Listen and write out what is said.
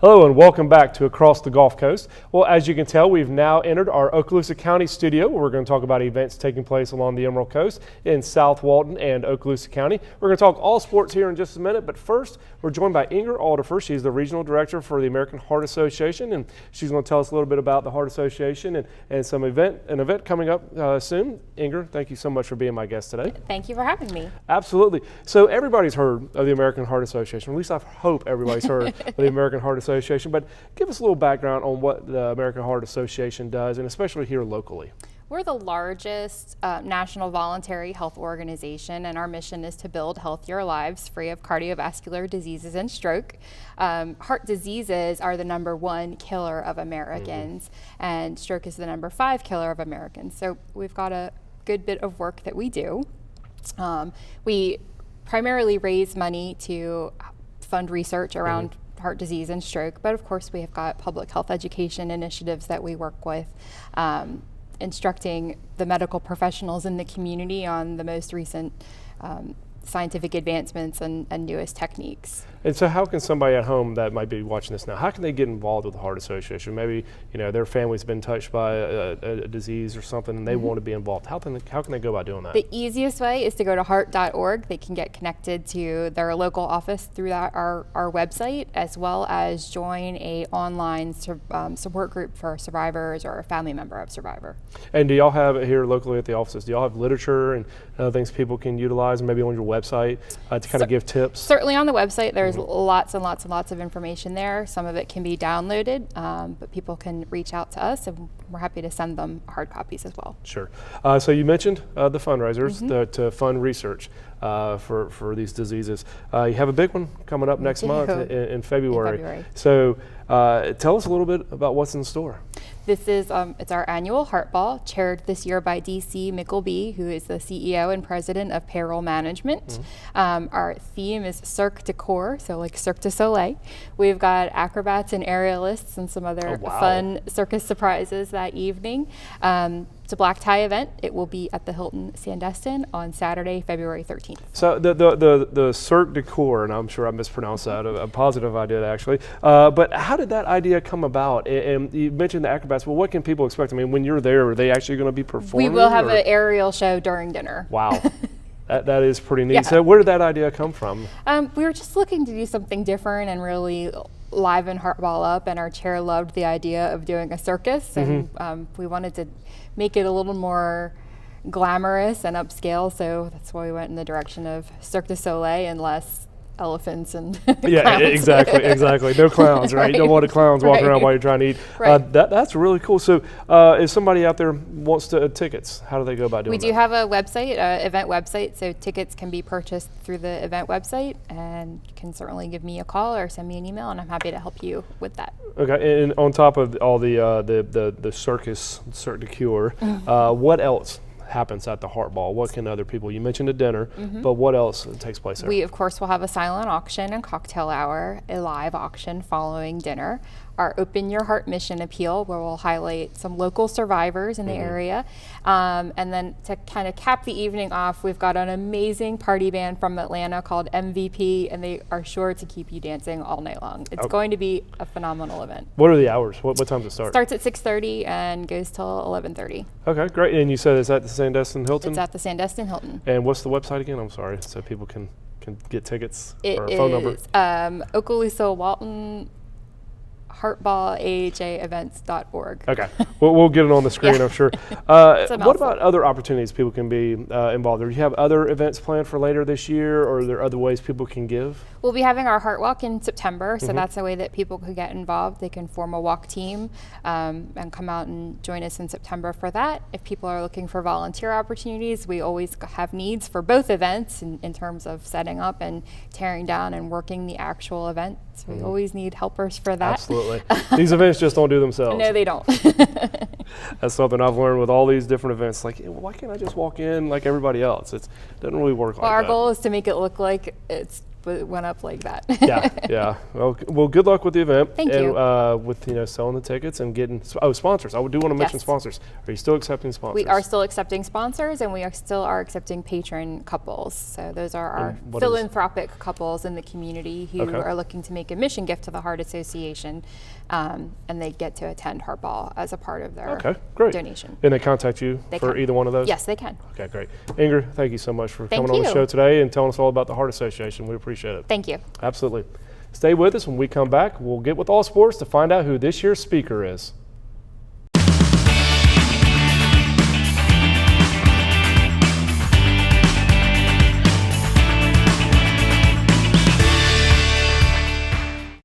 Hello and welcome back to Across the Gulf Coast. Well, as you can tell, we've now entered our Okaloosa County studio where we're going to talk about events taking place along the Emerald Coast in South Walton and Okaloosa County. We're going to talk all sports here in just a minute, but first we're joined by Inger Alderfer. She's the Regional Director for the American Heart Association, and she's going to tell us a little bit about the Heart Association and an event coming up soon. Inger, thank you so much for being my guest today. Thank you for having me. Absolutely. So everybody's heard of the American Heart Association, or at least I hope everybody's heard of the American Heart Association. But give us a little background on what the American Heart Association does, and especially here locally. We're the largest national voluntary health organization, and our mission is to build healthier lives free of cardiovascular diseases and stroke. Heart diseases are the #1 killer of Americans, and stroke is the #5 killer of Americans. So we've got a good bit of work that we do. We primarily raise money to fund research around heart disease and stroke, but of course we have got public health education initiatives that we work with, instructing the medical professionals in the community on the most recent scientific advancements and newest techniques. And so how can somebody at home that might be watching this now, how can they get involved with the Heart Association? Maybe their family's been touched by a disease or something and they want to be involved. How can they go about doing that? The easiest way is to go to heart.org. They can get connected to their local office through our website, as well as join a online support group for survivors or a family member of survivor. And do y'all have here locally at the offices, do y'all have literature and things people can utilize, maybe on your website to kind of give tips? Certainly on the website, there's lots and lots and lots of information there. Some of it can be downloaded, but people can reach out to us, and we're happy to send them hard copies as well. Sure. So you mentioned the fundraisers to fund research for these diseases. You have a big one coming up next month in February. So tell us a little bit about what's in store. This is it's our annual Heart Ball, chaired this year by DC Mickleby, who is the CEO and president of Payroll Management. Our theme is Cirque du Corps, so like Cirque du Soleil. We've got acrobats and aerialists and some other fun circus surprises that evening. It's a black tie event. It will be at the Hilton Sandestin on Saturday, February 13th. So the Cirque du Corps, and I'm sure I mispronounced that, I'm positive I did actually, but how did that idea come about? And you mentioned the acrobats. Well, what can people expect? I mean, when you're there, are they actually going to be performing? We will have an aerial show during dinner. Wow. That is pretty neat. Yeah. So where did that idea come from? We were just looking to do something different and really liven Heart Ball up, and our chair loved the idea of doing a circus, and we wanted to make it a little more glamorous and upscale, so that's why we went in the direction of Cirque du Soleil and less elephants and clowns. Exactly. No clowns, right? You don't want the clowns walking around while you're trying to eat. That's really cool. So if somebody out there wants tickets, how do they go about doing that? We do have a website, event website, so tickets can be purchased through the event website, and you can certainly give me a call or send me an email, and I'm happy to help you with that. Okay, and on top of all the circus, Cirque du Corps, what else happens at the Heart Ball? What can other people, you mentioned a dinner, but what else takes place there? We of course will have a silent auction and cocktail hour, a live auction following dinner, our Open Your Heart Mission Appeal, where we'll highlight some local survivors in the area, and then to kind of cap the evening off, we've got an amazing party band from Atlanta called MVP, and they are sure to keep you dancing all night long. It's going to be a phenomenal event. What are the hours? What time does it start? It starts at 6:30 and goes till 11:30. Okay, great. And you said it's at the Sandestin Hilton? It's at the Sandestin Hilton. And what's the website again? I'm sorry, so people can get tickets or a phone number. It is Okaloosa Walton heartballahaevents.org. Okay, we'll get it on the screen, I'm sure. What about other opportunities people can be involved? Do you have other events planned for later this year, or are there other ways people can give? We'll be having our Heart Walk in September, so that's a way that people could get involved. They can form a walk team and come out and join us in September for that. If people are looking for volunteer opportunities, we always have needs for both events in terms of setting up and tearing down and working the actual event. So we always need helpers for that. Absolutely. These events just don't do themselves. No, they don't. That's something I've learned with all these different events. Like, why can't I just walk in like everybody else? It doesn't really work like that. Our goal is to make it look like it's went up like that. Yeah. Well, good luck with the event. Thank and, you. with selling the tickets and getting sponsors. I do want to mention Yes. sponsors. Are you still accepting sponsors? We are still accepting sponsors, and we still are accepting patron couples. So those are our what is- philanthropic couples in the community who Okay. are looking to make a mission gift to the Heart Association, and they get to attend Heart Ball as a part of their Okay, great. donation. And they contact you They for can. either one of those? Yes, they can. Okay, great. Ingrid, thank you so much for Thank coming on the you. show today and telling us all about the Heart Association. We appreciate it. Thank you. Absolutely. Stay with us. When we come back, we'll get with All Sports to find out who this year's speaker is.